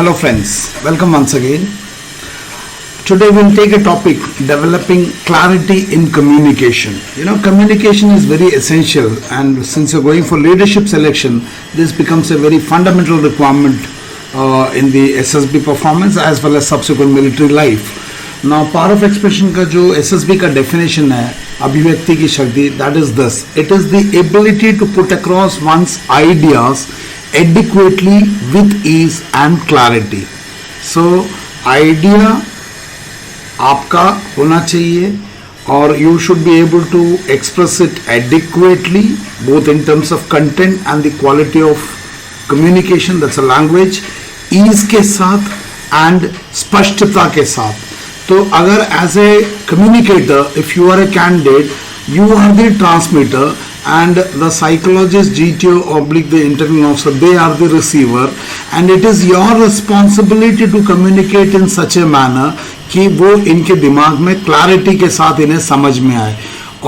Hello friends, welcome once again. Today we'll take a topic, developing clarity in communication. Communication is very essential, and since you're going for leadership selection, this becomes a very fundamental requirement in the SSB performance as well as subsequent military life. Now, power of expression का जो SSB का definition है, अभिव्यक्ति की शक्ति, that is this. It is the ability to put across one's ideas adequately with ease and clarity. So, idea आपका होना चाहिए और you should be able to express it adequately both in terms of content and the quality of communication, that's a language, ease के साथ and स्पष्टता के साथ. तो अगर as a communicator if you are a candidate, you are the transmitter and the psychologist, GTO oblique the interviewing officer, they are the receiver, and it is your responsibility to communicate in such a manner कि वो इनके दिमाग में clarity के साथ इन्हें समझ में आए.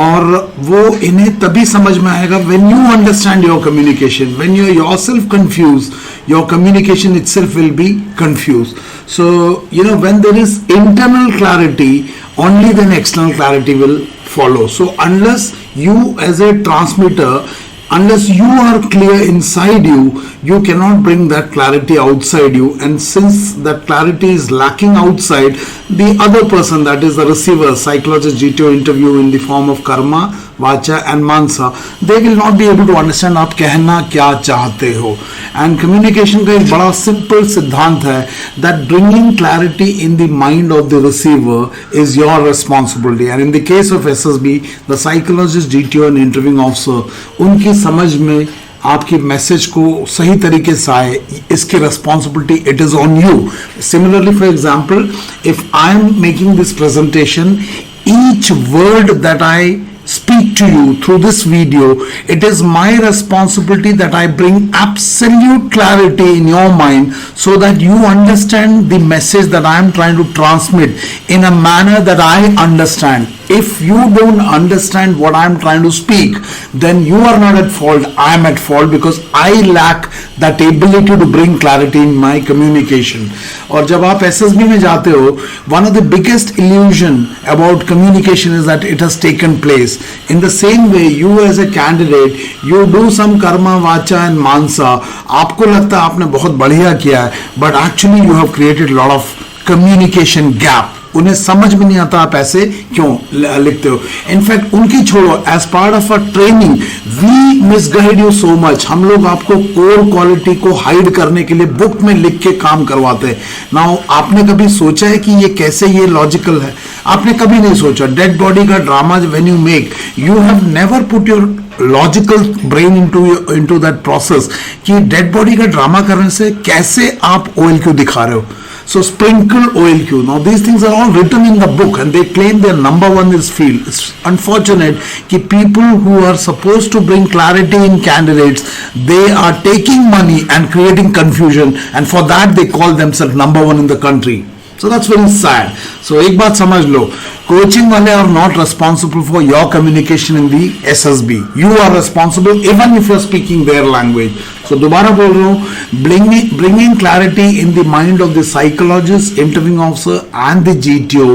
और वो इन्हें तभी समझ में आएगा when you understand your communication. When you are yourself confused, your communication itself will be confused. So when there is internal clarity, only then external clarity will follow. So unless you as a transmitter, unless you are clear inside you, you cannot bring that clarity outside you. And since that clarity is lacking outside, the other person, that is the receiver, psychologist, GTO interview in the form of karma, vacha and mansa, they will not be able to understand आप कहना क्या चाहते हो. And communication का एक बड़ा simple सिद्धांत है that bringing clarity in the mind of the receiver is your responsibility. And in the case of SSB, the psychologist, GTO and interviewing officer, उनकी समझ में आपकी मैसेज को सही तरीके से आए, इसकी responsibility it is on you. Similarly, for example, if I am making this presentation, each word that I speak to you through this video, it is my responsibility that I bring absolute clarity in your mind so that you understand the message that I am trying to transmit in a manner that I understand. If you don't understand what I am trying to speak, then you are not at fault, I am at fault, because I lack that ability to bring clarity in my communication. और जब आप SSB में जाते हो, one of the biggest illusion about communication is that it has taken place. In the same way, you as a candidate, you do some karma, vacha and mansa. आपको लगता है आपने बहुत बढ़िया किया है, but actually you have created a lot of communication gap. उन्हें समझ में नहीं आता आप ऐसे क्यों लिखते हो. इनफैक्ट उनकी छोड़ो, as part of a training we misguide you so much. हम लोग आपको कोर क्वालिटी को हाइड करने के लिए बुक में लिख के काम करवाते हैं. नाउ आपने कभी सोचा है कि ये कैसे ये लॉजिकल है? आपने कभी नहीं सोचा. डेड बॉडी का drama when you make, you have never put your logical brain into that process कि डेड बॉडी का ड्रामा करने से कैसे आप OLQ दिखा रहे हो. So sprinkle OLQ. Now these things are all written in the book and they claim they're number one in this field. It's unfortunate that people who are supposed to bring clarity in candidates, they are taking money and creating confusion, and for that they call themselves number one in the country. So that's very sad. So एक बात समझ लो, coaching वाले are not responsible for your communication in the SSB. You are responsible even if you are speaking their language. So दोबारा बोल रहा हूँ, bringing clarity in the mind of the psychologist, interviewing officer and the GTO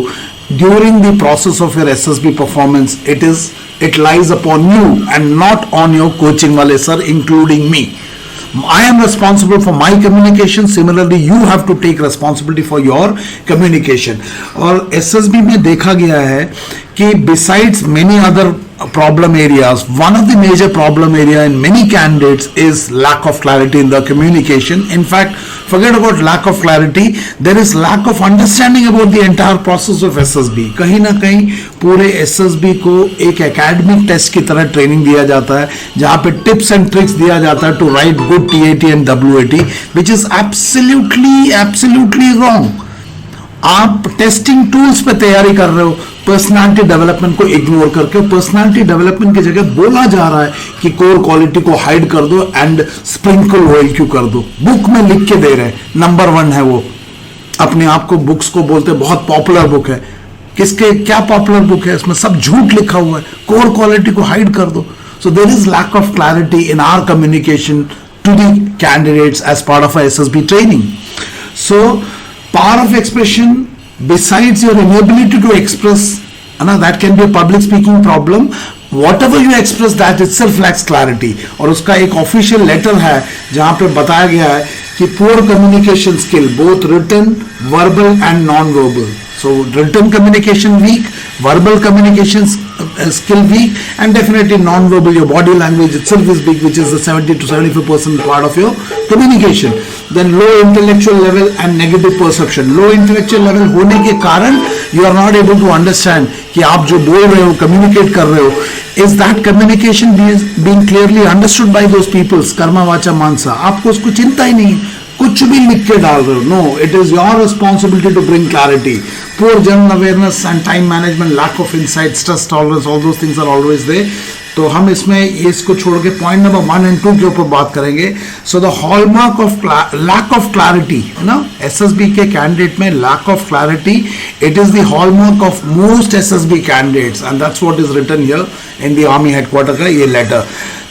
during the process of your SSB performance, it lies upon you and not on your coaching wale sir, including me. I am responsible for my communication. Similarly, you have to take responsibility for your communication. और SSB में देखा गया है कि besides many other problem areas, one of the major problem area in many candidates is lack of clarity in the communication. In fact, forget about lack of clarity, there is lack of understanding about the entire process of SSB. कहीं ना कहीं पूरे SSB को एक academic test की तरह training दिया जाता है, जहाँ पे tips and tricks दिया जाता है to write good TAT and WAT, which is absolutely wrong. आप टेस्टिंग टूल्स पे तैयारी कर रहे हो, पर्सनालिटी डेवलपमेंट को इग्नोर करके. पर्सनालिटी डेवलपमेंट की जगह बोला जा रहा है कि कोर क्वालिटी को हाइड कर दो एंड स्प्रिंकल OLQ कर दो. बुक में लिख के दे रहे हैं, नंबर 1 है वो. अपने आप को बुक्स को बोलते बहुत पॉपुलर बुक है. किसके क्या पॉपुलर बुक है? इसमें सब झूठ लिखा हुआ है. कोर क्वालिटी को हाइड कर दो. So there is lack of clarity in our communication to the candidates as part of SSB training. So power of expression, besides your inability to express, that can be a public speaking problem. Whatever you express, that itself lacks clarity. और उसका एक official letter है जहां पे बताया गया है कि poor communication skill, both written, verbal and non-verbal. So written communication weak, verbal communication skill weak, and definitely non-verbal, your body language itself is weak, which is the 70 to 75% part of your communication. Then low intellectual level and negative perception. Low intellectual level होने के कारण you are not able to understand कि आप जो बोल रहे हो, communicate कर रहे हो, is that communication being clearly understood by those peoples? Karma वाचा मानसा, आपको उसको चिंता ही नहीं, कुछ भी लिख के डाल रहे हो. No, it is your responsibility to bring clarity. Poor general awareness and time management, lack of insight, stress tolerance, all those things are always there. तो हम इसमें इसको छोड़ के पॉइंट नंबर 1 and 2 के ऊपर बात करेंगे. So the hallmark of lack of clarity ना, एसएसबी के कैंडिडेट में lack of clarity, it is the hallmark of most SSB candidates, and that's what is written here in the army headquarter का ये letter.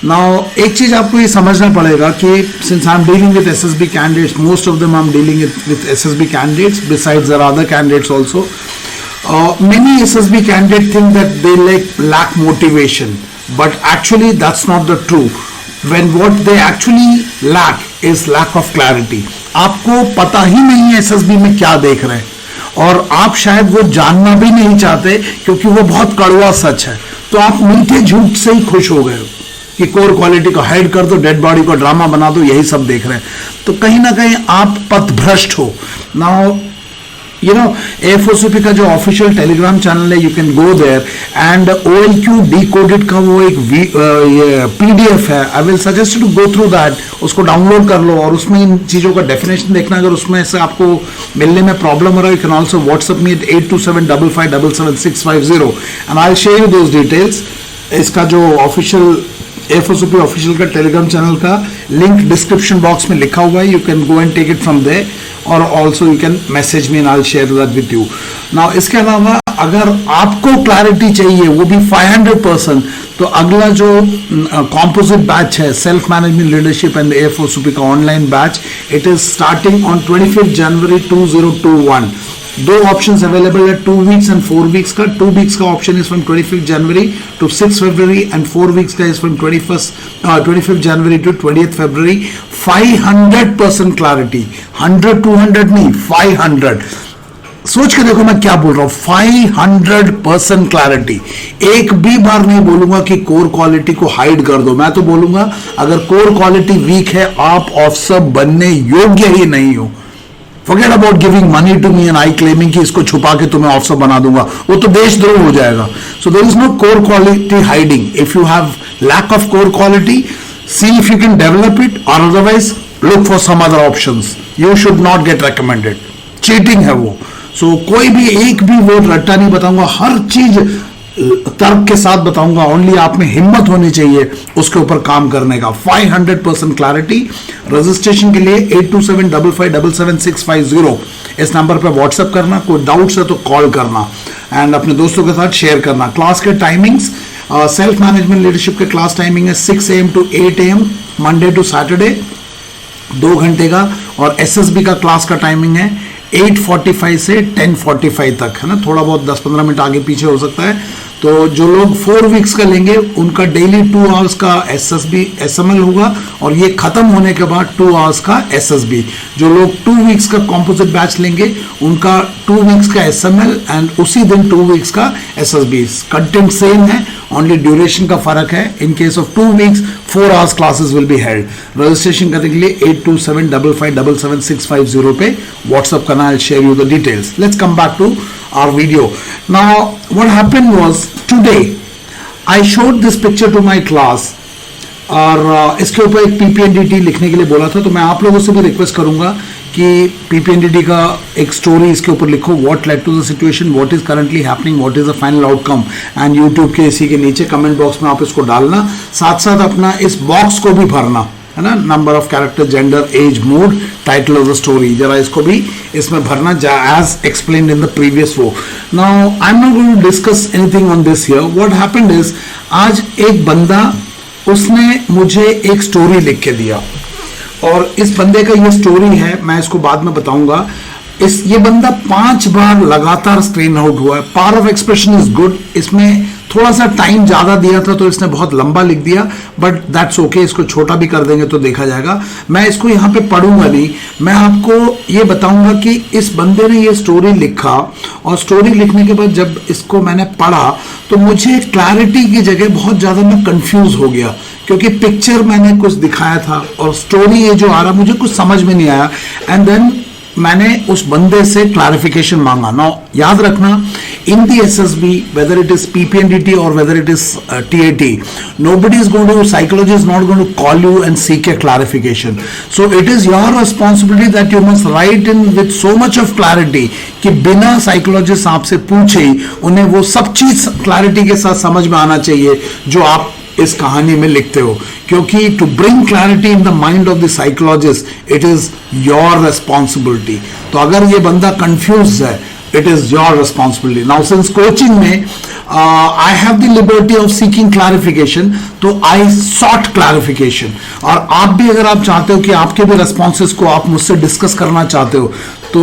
Now एक चीज आपको ये समझना पड़ेगा कि since I am dealing with SSB candidates, most of them I am dealing with SSB candidates, besides there are other candidates also. Many SSB candidates think that they lack motivation, but actually that's not the truth. When what they actually lack is lack of clarity. आपको पता ही नहीं है SSB में क्या देख रहे हैं, और आप शायद वो जानना भी नहीं चाहते क्योंकि वो बहुत कड़वा सच है. तो आप मीठे झूठ से ही खुश हो गए हो कि कोर क्वालिटी को हाइड कर दो, डेड बॉडी को ड्रामा बना दो, यही सब देख रहे हैं. तो कहीं ना कहीं आप पथभ्रष्ट हो. नाउ you know, AFOCP का जो ऑफिशियल टेलीग्राम चैनल है, you can go there, and OLQ decoded का वो एक PDF है. I will suggest to go through that, उसको डाउनलोड कर लो और उसमें इन चीज़ों का डेफिनेशन देखना. अगर उसमें से आपको मिलने में प्रॉब्लम हो रहा है, you can also WhatsApp me at 8275577650 and I will share you those details. इसका जो ऑफिशियल AFOCP ऑफिशियल का टेलीग्राम चैनल का लिंक डिस्क्रिप्शन बॉक्स में लिखा हुआ है. You can go and take it from there, और also you can message me and I will share that with you. Now इसके अलावा अगर आपको क्लैरिटी चाहिए, वो भी 500%, तो अगला जो कॉम्पोजिट बैच है, self management leadership and AFOCP का online batch, it is starting on 25 जनवरी 2021. दो ऑप्शंस अवेलेबल है, 2 weeks and 4 weeks का. 2 weeks का option is from 25 January to 6 February, and 4 weeks का is from 25 January to 20th February. 500% clarity, 100 200 नहीं, 500. सोच के देखो मैं क्या बोल रहा हूं, 500% क्लैरिटी. एक भी बार नहीं बोलूंगा कि कोर क्वालिटी को हाइड कर दो. मैं तो बोलूंगा अगर कोर क्वालिटी वीक है, आप ऑफिसर बनने योग्य ही नहीं हो. Forget about giving money to me and I claiming कि इसको छुपा के तुम्हें ऑफिसर बना दूंगा, वो तो देशद्रोह हो जाएगा. So there is no core quality hiding. If you have lack of core quality, see if you can develop it, or otherwise look for some other options. You should not get recommended. Cheating है वो. So कोई भी एक भी word रट्टा नहीं बताऊंगा, हर चीज तर्क के साथ बताऊंगा. ओनली आप में हिम्मत होनी चाहिए उसके ऊपर काम करने का. 500% क्लैरिटी. रजिस्ट्रेशन के लिए 8275577650 इस नंबर पर व्हाट्सएप करना. कोई डाउट्स है तो कॉल करना, एंड अपने दोस्तों के साथ शेयर करना. क्लास के टाइमिंग्स, सेल्फ मैनेजमेंट लीडरशिप के क्लास टाइमिंग है 6 AM to 8 AM Monday to Saturday, 2 घंटे का. और SSB का क्लास का टाइमिंग है 8:45 से 10:45 तक, है ना. थोड़ा बहुत 10-15 मिनट आगे पीछे हो सकता है. तो जो लोग 4 weeks का लेंगे उनका डेली 2 hours का SSB SML होगा, और ये खत्म होने के बाद 2 hours का SSB. जो लोग 2 weeks का कॉम्पोजिट बैच लेंगे उनका 2 weeks का SML एंड उसी दिन 2 weeks का SSB. कंटेंट सेम है, ओनली ड्यूरेशन का फर्क है. In case of 2 weeks 4 hours classes will be held. Registration करने के लिए 8275577650 पे व्हाट्सएप करना. I share you the details. Let's come back to our video. Now what happened was today I showed this picture to my class, और इसके ऊपर एक PPNDT लिखने के लिए बोला था. तो मैं आप लोगों से भी रिक्वेस्ट करूंगा कि PPNDT का एक स्टोरी इसके ऊपर लिखो. What led to the situation, what is currently happening, what is the final outcome, and YouTube के इसी के नीचे कमेंट बॉक्स में आप इसको डालना. साथ साथ अपना इस बॉक्स को भी भरना, है ना. Number of character, gender, age, mood, title of the story, जरा इसको भी इसमें भरना as explained in the previous वो. Now I am not going to discuss anything on this here. What happened is, आज एक बंदा उसने मुझे एक स्टोरी लिख के दिया, और इस बंदे का ये स्टोरी है, मैं इसको बाद में बताऊंगा। ये बंदा 5 बार लगातार स्क्रीन आउट हुआ है। Power of expression is good. इसमें थोड़ा सा टाइम ज्यादा दिया था तो इसने बहुत लंबा लिख दिया, बट दैट्स ओके, इसको छोटा भी कर देंगे तो देखा जाएगा। मैं इसको यहाँ पे पढ़ूंगा नहीं, मैं आपको ये बताऊंगा कि इस बंदे ने ये स्टोरी लिखा, और स्टोरी लिखने के बाद जब इसको मैंने पढ़ा तो मुझे क्लैरिटी की जगह बहुत ज्यादा मैं कंफ्यूज हो गया, क्योंकि पिक्चर मैंने कुछ दिखाया था और स्टोरी ये जो आ रहा मुझे कुछ समझ में नहीं आया। एंड देन मैंने उस बंदे से क्लैरिफिकेशन मांगा। नाउ याद रखना, इन दी एसएसबी, वेदर इट इज पीपीएनडीटी और whether it is TAT, nobody is going to, psychologist is not going to call you and seek a clarification. So it is your responsibility that you must write in with so much of clarity कि बिना psychologist आपसे पूछे ही उन्हें वो सब चीज clarity के साथ समझ में आना चाहिए जो आप इस कहानी में लिखते हो, क्योंकि to bring clarity in the mind of the psychologist it is your responsibility. तो अगर ये बंदा कंफ्यूज है, it is your responsibility. Now since coaching में I have the liberty of seeking clarification, तो I sought clarification। और आप भी अगर आप चाहते हो कि आपके भी responses को आप मुझसे डिस्कस करना चाहते हो तो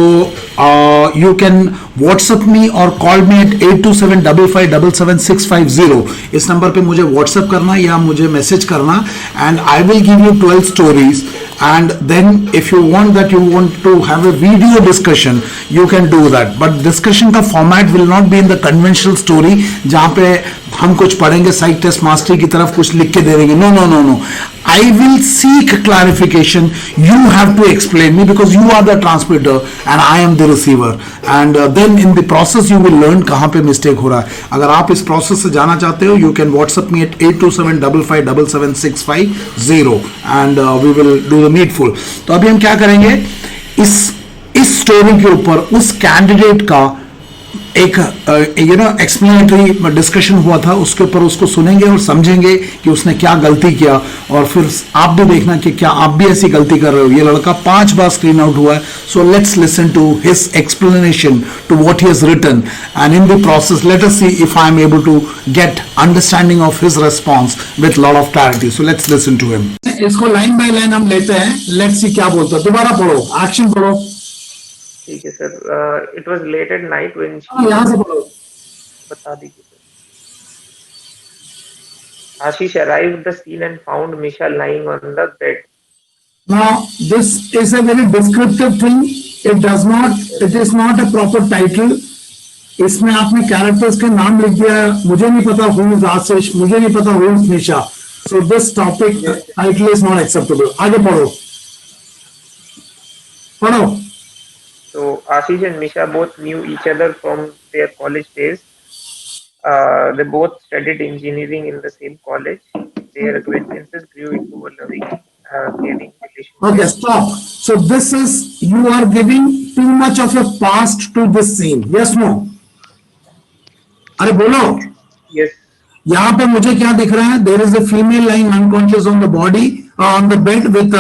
you can WhatsApp me or call me at 8275577650। इस नंबर पे मुझे WhatsApp करना या मुझे मैसेज करना, and I will give you 12 stories, and then if you want to have a video discussion you can do that, but discussion का format will not be in the conventional story जहाँ पे हम कुछ पढ़ेंगे साइक test mastery की तरफ कुछ लिख के दे देंगे। No no no no, I will seek clarification. You have to explain me because you are the transmitter and I am the receiver, and then in the process you will learn कहाँ पे mistake हो रहा है। अगर आप इस process से जाना चाहते हो, you can WhatsApp me at 8275577650 and we will do the needful। तो अभी हम क्या करेंगे, इस स्टोरी के ऊपर उस कैंडिडेट का एक एक्सप्लेनेटरी डिस्कशन हुआ था, उसके ऊपर उसको सुनेंगे और समझेंगे कि उसने क्या गलती किया, और फिर आप भी देखना कि क्या आप भी ऐसी गलती कर रहे हो। ये लड़का 5 बार स्क्रीन आउट हुआ है, so let's listen to his explanation to what he has written, and in the process let us see if I am able to get understanding of his response with lot of clarity. So let's listen to him. इसको line by line हम लेते हैं, let's see क्या बोलता है। दोबारा पढ़ो, action पढ़ो। ठीक है sir. It was late at night when यहाँ से पढ़ो, बता दीजिए sir. Ashish arrived the scene and found Misha lying on the bed. Now this is a very descriptive thing. It is not a proper title. इसमें आपने characters के नाम लिख दिया है। मुझे नहीं पता who is आशीष, मुझे नहीं पता who is Misha. So this topic title is not acceptable. आगे पढ़ो, पढ़ो। So Ashish and Misha both knew each other from their college days. They both studied engineering in the same college. Their acquaintances grew into a loving, caring relationship. Okay, stop. So this is, you are giving too much of a past to this scene. Yes, no? अरे बोलो। Yes. यहाँ पे मुझे क्या दिख रहा है? There is a female lying unconscious on the body, on the bed with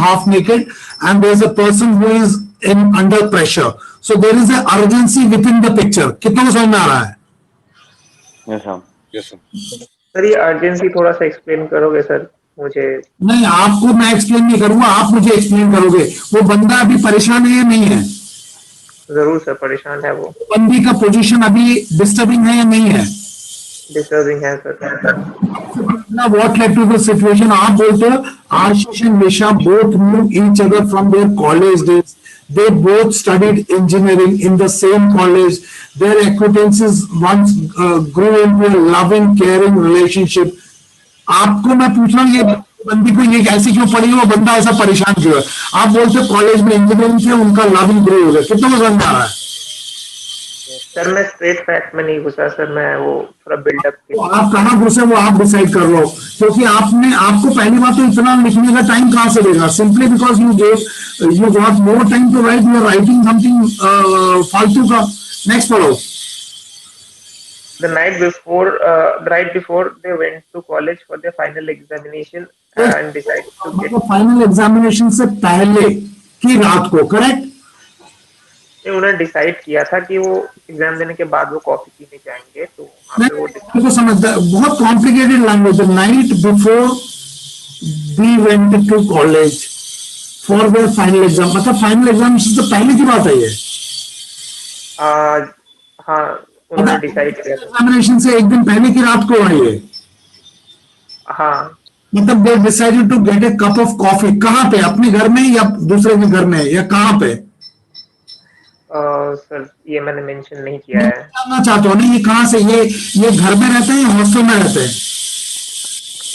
half naked, and there is a person who is in under pressure. So there is a urgency within the picture. कितना को समझ में आ रहा है? Yes sir. Yes sir. Sir ये urgency थोड़ा सा explain करोगे सर मुझे? नहीं, आपको मैं एक्सप्लेन नहीं करूंगा, आप मुझे एक्सप्लेन करोगे। वो बंदा अभी परेशान है या नहीं है? जरूर सर, परेशान है वो। बंदी का पोजीशन अभी डिस्टर्बिंग है या नहीं है? डिस्टर्बिंग है sir. What led to the situation? आप बोलते हो आशीष and Misha both knew each other from their college days. They both studied engineering in the same college. Their acquaintances once grew into a loving, caring relationship. आपको मैं पूछ रहा हूँ ये बंदी को ये ऐसी क्यों पड़ी, वो बंदा ऐसा परेशान क्यों है? आप बोलते कॉलेज में इंजीनियरिंग से उनका लविंग ग्रो हो गया। कितना समझ में आ रहा है? सर मैं स्ट्रेट फैक्ट में नहीं घुसा सर, मैं वो थोड़ा बिल्डअप। तो आप कहाँ घुसे वो आप डिसाइड कर लो, क्योंकि आपको पहली बात तो इतना लिखने का टाइम कहाँ से देगा? Simply because you got more time to write, you are writing something फालतू का। नेक्स्ट पढ़ो। The night before, right before they went to college for their final examination and decided to get. Final examination से पहले की रात को, correct? उन्होंने decide किया था कि वो एग्जाम देने के बाद वो कॉफी पीने जाएंगे, तो वो समझता है, बहुत complicated language. The night before we went to college, for their final exam, मतलब फाइनल एग्जाम से तो पहले की बात है ये। हाँ, उन्होंने मतलब डिसाइड किया था। एग्जामिनेशन से एक दिन पहले की रात को है ये। हाँ मतलब they decided to get a cup of coffee, कहाँ पे, अपने घर में या दूसरे के घर में या कहाँ पे? सर, ये मैंने मेंशन नहीं किया मैं है। जानना चाहता हूँ ना, ये कहाँ से, ये घर में रहते हैं या हॉस्टल में रहते हैं?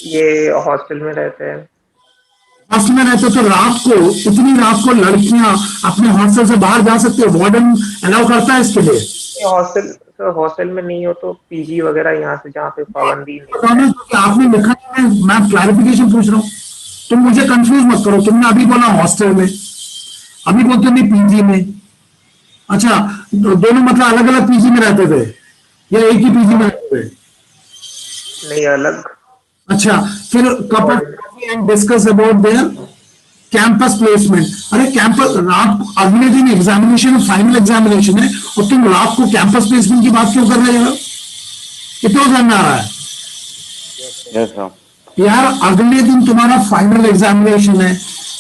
ये हॉस्टल में रहते हैं। हॉस्टल में रहते हो तो रात को, इतनी रात को लड़कियां अपने हॉस्टल से बाहर जा सकती है? वार्डन अलाउ करता है इसके लिए? ये हॉस्टल, सर हॉस्टल में नहीं हो तो पीजी वगैरह यहाँ से जहाँ पे पाबंदी नहीं बताओ है। ना, क्योंकि आपने लिखा है, मैं क्लैरिफिकेशन पूछ रहा हूँ। तुम मुझे कंफ्यूज मत करो, तुमने अभी बोला हॉस्टल में, अभी बोलते नहीं पीजी में। अच्छा, दोनों मतलब अलग अलग पीजी में रहते थे या एक ही पीजी में रहते थे? नहीं, अलग। अच्छा, फिर cup of warden. Coffee and discuss about their campus placement. अरे कैंपस, रात को अगले दिन एग्जामिनेशन है, फाइनल एग्जामिनेशन है, और तुम रात को कैंपस प्लेसमेंट की बात क्यों कर रहे हो? कितना समझ आ रहा है Yes, sir. यार? अगले दिन तुम्हारा फाइनल एग्जामिनेशन है,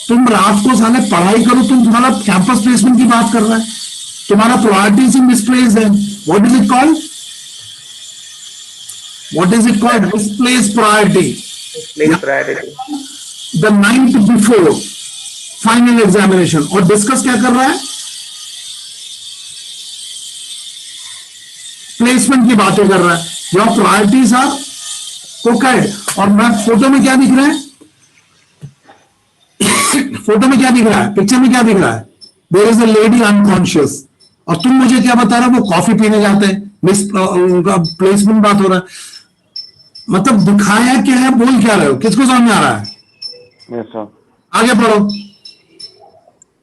तुम रात को साले पढ़ाई करो, तुम तुम्हारा कैंपस प्लेसमेंट की बात कर रहा है? तुम्हारा प्रायोरिटीज इन मिसप्लेस्ड है। What is it called? What is it called? Misplaced priority. Place priority. The night before final examination, और डिस्कस क्या कर रहा है? प्लेसमेंट की बातें कर रहा है। Your priorities are cockeyed. और मैं फोटो में क्या दिख रहा है? फोटो में क्या दिख रहा है, पिक्चर में क्या दिख रहा है? There is a lady unconscious, और तुम मुझे क्या बता रहे हो? वो कॉफी पीने जाते हैं, मिस उनका प्लेसमेंट बात हो रहा है। मतलब दिखाया क्या है, बोल क्या रहे हो, किसको समझ में आ रहा है? Yes, sir. आगे पढ़ो।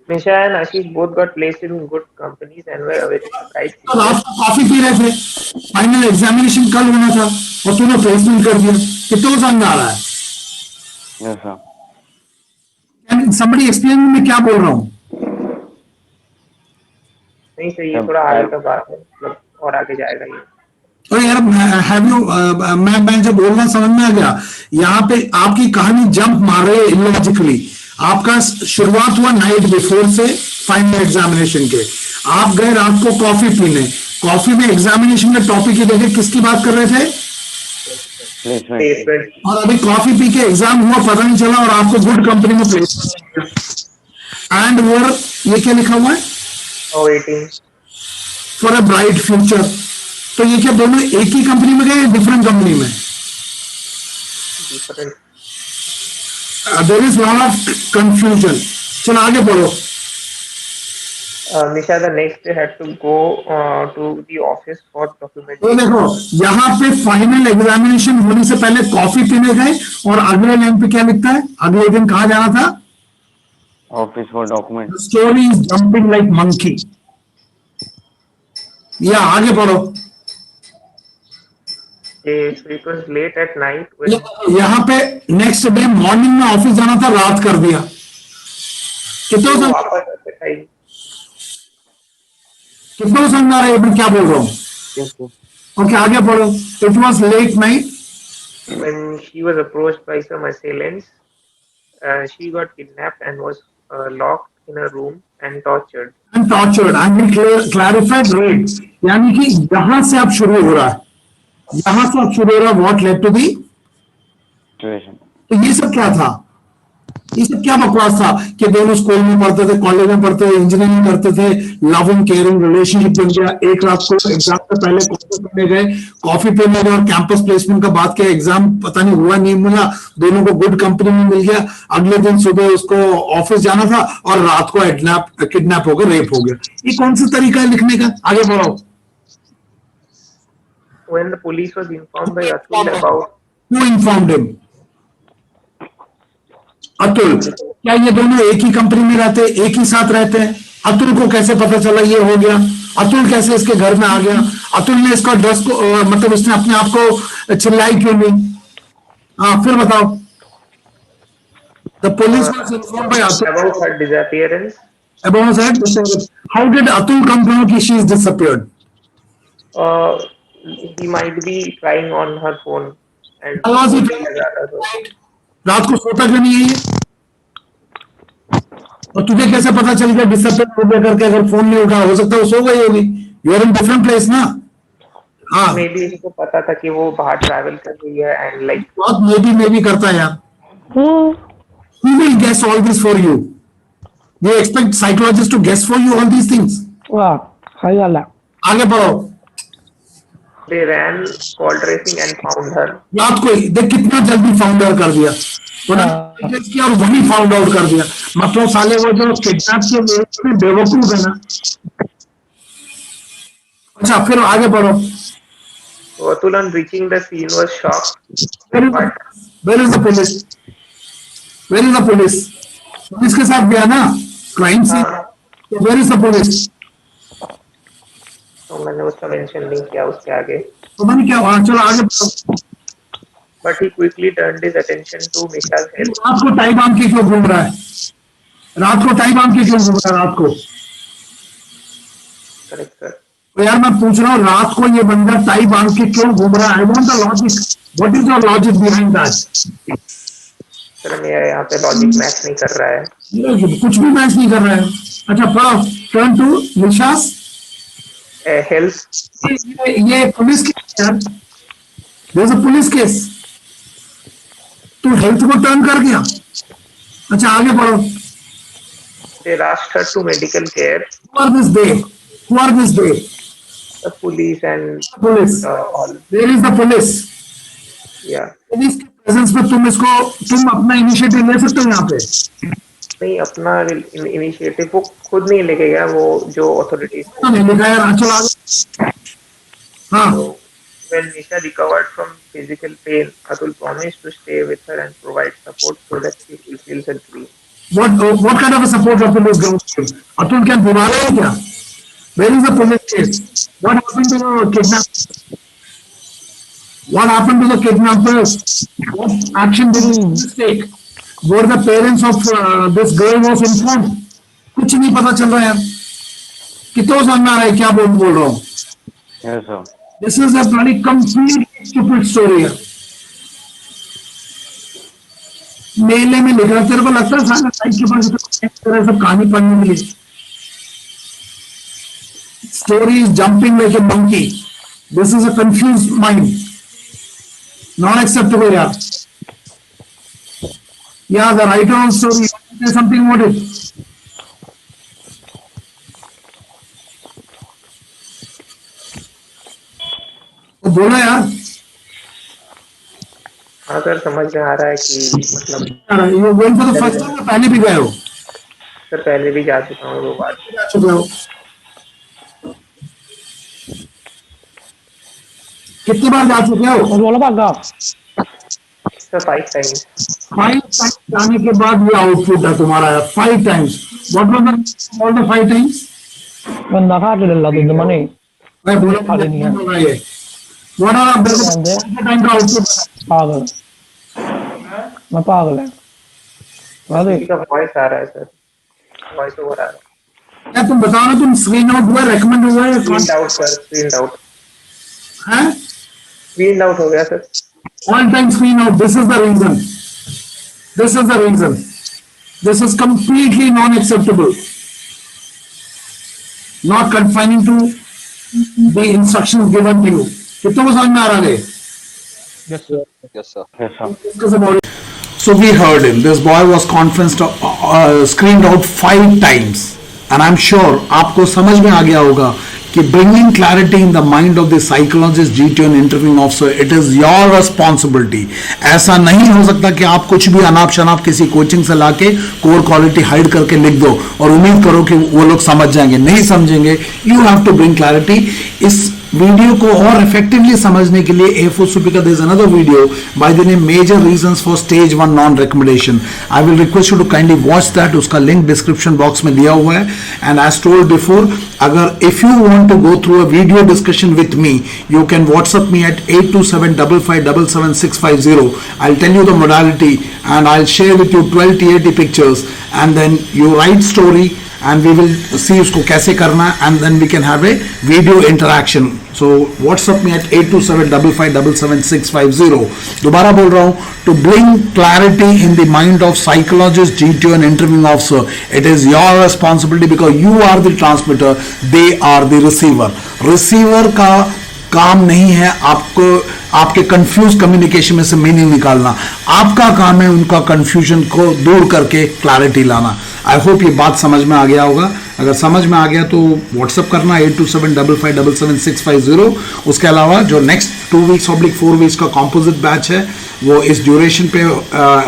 Misha and Ashish both got placed in good companies and were very bright तो futures. रात को कॉफी पी रहे थे, फाइनल एग्जामिनेशन कल होना था, और तूने प्लेसमेंट कर दिया। कितने को समझ में आ रहा है? Yes, sir. Can somebody explain मैं क्या बोल रहा हूँ? नहीं सर, ये Sir, थोड़ा आगे का बात है, मतलब और आगे जाएगा ये। अरे यार, हैव यू, मैं जो बोलना समझ में आ गया। यहाँ पे आपकी कहानी जंप मार रही है इलॉजिकली। आपका शुरुआत हुआ नाइट बिफोर से फाइनल एग्जामिनेशन के, आप गए रात को कॉफी पीने, कॉफी में एग्जामिनेशन में टॉपिक की जगह किसकी बात कर रहे थे? Placement. प्लेसमेंट। और अभी कॉफी पी के एग्जाम हुआ, पता नहीं चला, और आपको गुड कंपनी में प्लेस। एंड वर, ये क्या लिखा हुआ है? और 18। For a bright future. तो ये क्या दोनों एक ही कंपनी में गए, डिफरेंट कंपनी में? Different. There is lot of confusion. चलो आगे पढ़ो। Misha, the next day had to go to the office for तो documentation. देखो, यहाँ पे फाइनल एग्जामिनेशन होने से पहले कॉफी पीने गए, और अगले लाइन पे क्या लिखता है? अगले दिन कहा जाना था? Office for document. Story is jumping like monkey. या आगे पढ़ो। Okay, so it was late at night when यहाँ पे नेक्स्ट डे मॉर्निंग में ऑफिस जाना था, रात कर दिया। कितना वो समझ, वापस आते टाइम कितना समझ आ रहा है मैं क्या बोल रहा हूँ? Yes, sir. ओके, आगे पढ़ो। It was late night when she was approached by some assailants. She got kidnapped and was locked in a room and tortured. And tortured and we clarified rate. यानी कि यहां से अब शुरू हो रहा है, यहां से अब शुरू हो रहा है what led to the. Situation. तो ये सब क्या था? ये सब क्या बकवास था कि दोनों स्कूल में पढ़ते थे, कॉलेज में पढ़ते थे, इंजीनियरिंग करते थे, लविंग केयरिंग रिलेशनशिप बन गया, एक रात को एग्जाम से पहले कॉफी पीने गए और कैंपस प्लेसमेंट का बात किया, एग्जाम पता नहीं हुआ नहीं मिला, दोनों को गुड कंपनी में मिल गया, अगले दिन सुबह उसको ऑफिस जाना था, और रात को किडनैप हो गया, रेप हो गया। ये कौन सा तरीका है लिखने का? आगे बढ़ाओ। When the police was informed by Atul about who informed him? Atul. क्या ये दोनों एक ही कंपनी में रहते, एक ही साथ रहते हैं? अतुल को कैसे पता चला ये हो गया? अतुल कैसे इसके घर में आ गया? अतुल ने इसका ड्रेस को मतलब इसने अपने आप को चिल्लाई क्यों नहीं? हाँ, फिर बताओ। The police was informed by Atul about her disappearance. About that. How did Atul come to know कि she is disappeared? Uh, he might be trying on her phone and Was वो it भी लगा था तो रात को सोता क्यों नहीं है ये? और तुझे कैसे पता चल गया डिसअपियर हो गया करके? अगर फोन नहीं उठा, हो सकता है वो सो गई होगी। You are in different place ना। हाँ, मे बी इनको पता था कि वो बाहर ट्रैवल कर रही है एंड लाइक बहुत मे बी करता है यार। Who will guess all this for you? You expect psychologists to guess for you all these things? वाह सही गल है। आगे बढ़ो। they ran called racing and found her. रात को ही देख कितना जल्दी फाउंड आउट कर दिया, किया और वही फाउंड आउट कर दिया। मतलब साले वो जो किडनैप के बेवकूफ है ना। अच्छा फिर आगे बढ़ो। So Atul on reaching the scene was shocked. Where is the police? Where is the police? Police के साथ गया ना क्राइम सीन, तो वेयर इज द पुलिस? तो मैंने उसका मेंशन नहीं किया उसके आगे. तो मैंने क्या, हाँ चलो आगे बढ़ो। But he quickly turned his attention to Misha's health. रात को टाई बांध के क्यों घूम रहा है? रात को टाई बांध के क्यों घूम रहा है रात को? Correct, sir. तो यार मैं पूछ रहा हूँ रात को ये बंदा टाई बांध के क्यों घूम रहा है? I want the logic, what is your logic behind that? Sir मेरा यहाँ पे लॉजिक मैच नहीं कर रहा है. कुछ भी मैच नहीं कर रहा है। अच्छा पढ़ो, टर्न टू निशास। हेल्थ. ये पुलिस केस यार, there is a police case. तू हेल्थ को टर्न कर गया। अच्छा आगे बढ़ो। They rushed her to medical care. Who are this they? Who are this they? The police and Police. all. Where is the police? Yeah. Police के presence में तुम अपना इनिशिएटिव ले सकते हो यहाँ पे? नहीं अपना इनिशिएटिव वो खुद नहीं लेके गया, वो जो अथॉरिटीज. नहीं लिखा यार, चलो आगे। हाँ। When Nisha recovered from physical pain, Atul promised to stay with her and provide support so that she fulfills her dream. What kind of a support Atul is going to give? Atul can provide है क्या? Where is the police case? What happened to the kidnappers? What happened to the kidnappers? What action did he take? Were the parents of this girl was informed? कुछ नहीं पता चल रहा है यार। कितना समझ आ रहा है क्या बोल रहा हूँ? Yes, sir. This is a bloody complete stupid story है। मेले में लिख रहा, तेरे को लगता है सारा साइड के पास तरह सब कहानी पढ़ने के लिए? Story is jumping like a monkey. This is a confused mind. Not acceptable, yeah. Yeah, the writer on story say something about it. तो बोला यार। हाँ सर समझ में आ रहा है कि मतलब ये going for the first time, पहले भी गए हो? सर पहले भी जा चुका हूँ 2 बार. जा चुके हो? कितनी बार जा चुके हो? और बोलो भागा। Sir 5 times. 5 टाइम्स जाने के बाद ये आउटपुट है तुम्हारा, 5 times. What was all the 5 times? बंदा खा के ला दूध मने। मैं बोला खा नहीं है। व्हाट आर द टाइम का आउटपुट? पागल, मैं पागल है। अरे किसी का वॉइस आ रहा है सर, वॉइस ओवर आ रहा है. क्या तुम बताओ ना, तुम स्क्रीन आउट हुआ, रेकमेंड हुआ है? Screen out sir, screen out. हैं? स्क्रीन आउट हो गया sir. All time screen out. This is the reason. This is the reason. This is completely non-acceptable. Not confining to the instructions given to you. कितनों को समझ में आ रहा है? Yes, sir. Discuss about it. So we heard him. This boy was screened out 5 times, and I'm sure आपको समझ में आ गया होगा कि bringing clarity in the mind of the psychologist, GTO and interviewing officer, it is your responsibility. ऐसा नहीं हो सकता कि आप कुछ भी अनाप शनाप किसी कोचिंग से लाके कोर क्वालिटी हाइड करके लिख दो और उम्मीद करो कि वो लोग समझ जाएंगे। नहीं समझेंगे। You have to bring clarity. इस वीडियो को और इफेक्टिवली समझने के लिए A4CP का there is another video by the name Major Reasons for Stage 1 Non-Recommendation. I will request you to kindly watch that. उसका लिंक डिस्क्रिप्शन बॉक्स में दिया हुआ है। And as told before, अगर if you want to go through a video discussion with me, you can WhatsApp me at 8275577650. I'll tell you the modality and I'll share with you 12 TAT pictures, and then you write story and we will see उसको कैसे करना है, and then we can have a video interaction. So WhatsApp me at 8275577650. दोबारा बोल रहा हूँ, to bring clarity in the mind of psychologist, GTO and interviewing officer, it is your responsibility because you are the transmitter, they are the receiver. Receiver का काम नहीं है आपको आपके कंफ्यूज कम्युनिकेशन में से मीनिंग निकालना, आपका काम है उनका कंफ्यूजन को दूर करके क्लैरिटी लाना. आई होप ये बात समझ में आ गया होगा. अगर समझ में आ गया तो व्हाट्सअप करना 8275577650. उसके अलावा जो नेक्स्ट 2 वीक्स ऑब्लिक 4 वीक्स का कॉम्पोजिट बैच है वो इस ड्यूरेशन पे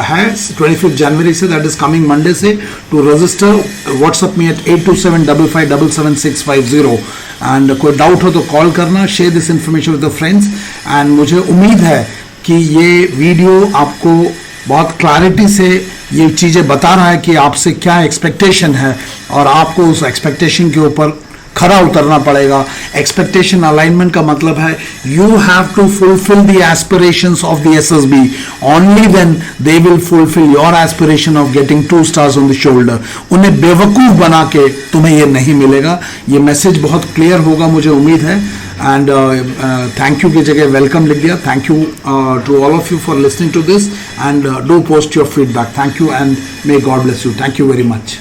है 25 जनवरी से, दैट इज कमिंग मंडे से. टू रजिस्टर व्हाट्सअप में एट 8275577650. एंड कोई डाउट हो तो कॉल करना, share this information with the friends. And मुझे उम्मीद है कि ये वीडियो आपको बहुत क्लैरिटी से ये चीज़ें बता रहा है कि आपसे क्या एक्सपेक्टेशन है और आपको उस एक्सपेक्टेशन के ऊपर खरा उतरना पड़ेगा. एक्सपेक्टेशन अलाइनमेंट का मतलब है you have to fulfil the aspirations of the SSB, only then they will fulfil your aspiration of getting 2 stars on the shoulder. उन्हें बेवकूफ बना के तुम्हें ये नहीं मिलेगा. ये मैसेज बहुत क्लियर होगा मुझे उम्मीद है. एंड थैंक यू की जगह वेलकम लिख दिया. Thank you to all of you for listening to this and do post your feedback. Thank you and may God bless you. Thank you very much.